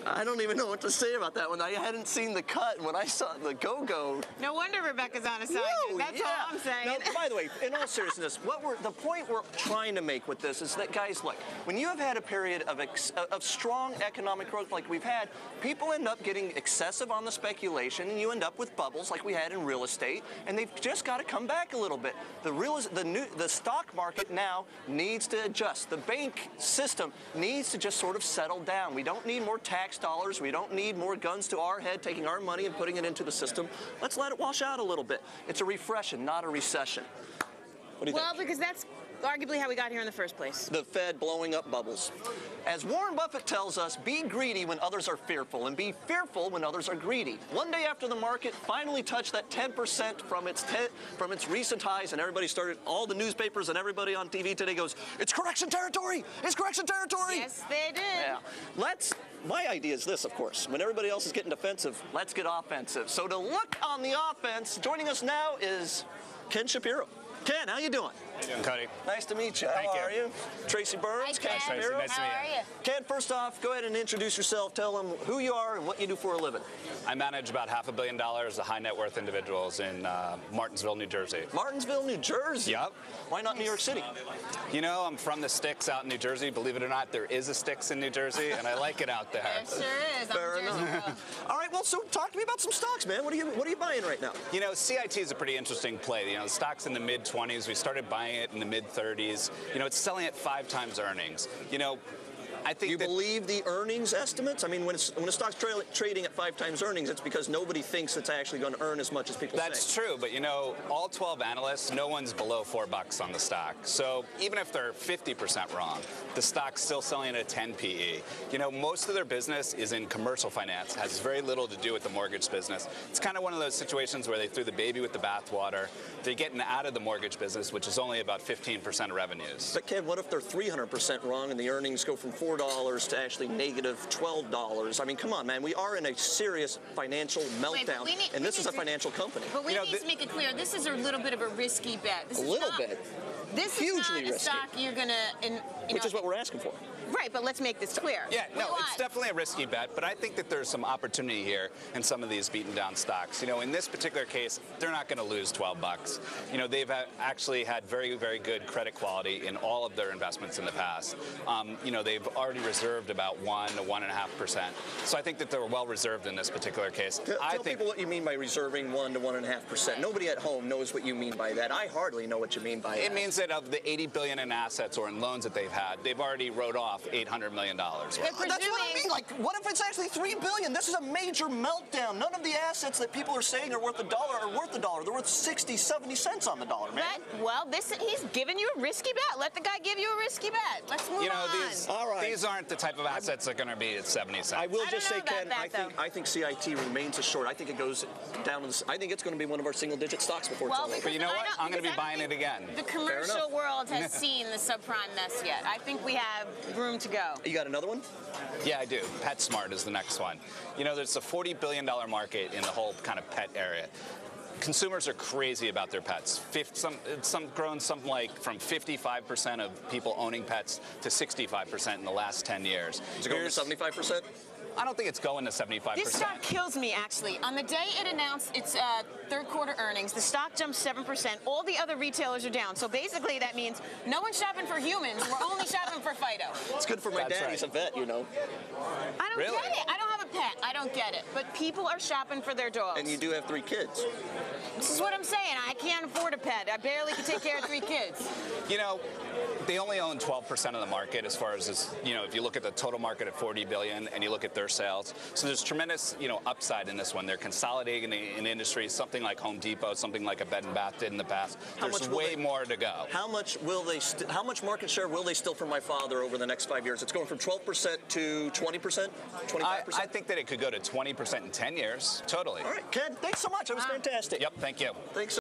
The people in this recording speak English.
I don't even know what to say about that one. I hadn't seen the cut, and when I saw the go-go... No wonder Rebecca's on a side. That's all I'm saying. Now, by the way, in all seriousness, the point we're trying to make with this is that, guys, look, when you have had a period of strong economic growth like we've had, people end up getting excessive on the speculation, and you end up with bubbles like we had in real estate, and they've just got to come back a little bit. The stock market now needs to adjust. The bank system needs to just sort of settle down. We don't need more tax dollars. We don't need more guns to our head, taking our money and putting it into the system. Let's let it wash out a little bit. It's a refression, not a recession. What do you think? Well, because that's arguably how we got here in the first place. The Fed blowing up bubbles. As Warren Buffett tells us, be greedy when others are fearful, and be fearful when others are greedy. One day after the market finally touched that 10% from its recent highs, and everybody started, all the newspapers and everybody on TV today goes, it's correction territory! It's correction territory! Yes, they did. Yeah. My idea is this, of course. When everybody else is getting defensive, let's get offensive. So to look on the offense, joining us now is Ken Shapiro. Ken, how you doing? How you doing, Cody? Nice to meet you. How are you? Tracy Burns, Ken Shapiro. Nice to meet you. Ken, first off, go ahead and introduce yourself. Tell them who you are and what you do for a living. I manage about $500 million of high net worth individuals in Martinsville, New Jersey. Martinsville, New Jersey? Yep. Why not New York City? You know, I'm from the sticks out in New Jersey. Believe it or not, there is a sticks in New Jersey, and I like it out there. There sure is. Fair enough. All right, well, so talk to me about some stocks, man. What are you buying right now? You know, CIT is a pretty interesting play. You know, the stock's in the mid-20s. We started buying it in the mid-30s. You know, it's selling at 5 times earnings. You know, I think you believe the earnings estimates? I mean, when a stock's trading at 5 times earnings, it's because nobody thinks it's actually going to earn as much as people say. That's true, but you know, all 12 analysts, no one's below $4 on the stock. So even if they're 50% wrong, the stock's still selling at a 10 PE. You know, most of their business is in commercial finance, has very little to do with the mortgage business. It's kind of one of those situations where they threw the baby with the bathwater. They're getting out of the mortgage business, which is only about 15% of revenues. But Ken, what if they're 300% wrong and the earnings go from $4 to actually negative $12? I mean, come on, man. We are in a serious financial meltdown, and this is a financial company. But we need to make it clear, this is a little bit of a risky bet. This is not, bit. This hugely is not a risky. stock you're going to... Which is what we're asking for. Right, but let's make this clear. Yeah, no, it's definitely a risky bet, but I think that there's some opportunity here in some of these beaten down stocks. You know, in this particular case, they're not going to lose $12. You know, they've actually had very, very good credit quality in all of their investments in the past. You know, they've already reserved about 1 to 1.5%. So I think that they're well reserved in this particular case. Tell people what you mean by reserving 1 to 1.5%. Nobody at home knows what you mean by that. I hardly know what you mean by it. It means that of the $80 billion in assets or in loans that they've had, they've already wrote off $800 million. That's what I mean. Like, what if it's actually $3 billion? This is a major meltdown. None of the assets that people are saying are worth $1 are worth $1. They're worth 60, 70 cents on the dollar, man. Well, he's giving you a risky bet. Let the guy give you a risky bet. Let's move on. These aren't the type of assets that are going to be at 70 cents. I will just say, Ken, I think CIT remains a short. I think it goes down to I think it's going to be one of our single-digit stocks before it's over. But you know what? I'm going to be buying it again. The commercial world has seen the subprime mess yet. I think we have room to go. You got another one? Yeah, I do. PetSmart is the next one. You know, there's a $40 billion market in the whole kind of pet area. Consumers are crazy about their pets. Grown something like from 55% of people owning pets to 65% in the last 10 years. Is it going to 75%? I don't think it's going to 75%. This stock kills me, actually. On the day it announced its third quarter earnings, the stock jumped 7%. All the other retailers are down. So basically that means no one's shopping for humans. We're only shopping for Fido. It's good for my dad. He's a vet, you know. I don't get it. I don't have a pet. I don't get it. But people are shopping for their dogs. And you do have 3 kids. This is what I'm saying. I can't afford a pet. I barely can take care of 3 kids. You know, they only own 12% of the market as far as this, you know, if you look at the total market at $40 billion and you look at their sales. So there's tremendous, you know, upside in this one. They're consolidating in industry, something like Home Depot, something like a Bed and Bath did in the past. There's way more to go. How much market share will they steal from my father over the next 5 years? It's going from 12% to 20%, 25%? I think that it could go to 20% in 10 years. Totally. All right, Ken, thanks so much. That was fantastic. Yep, thank you. Thanks.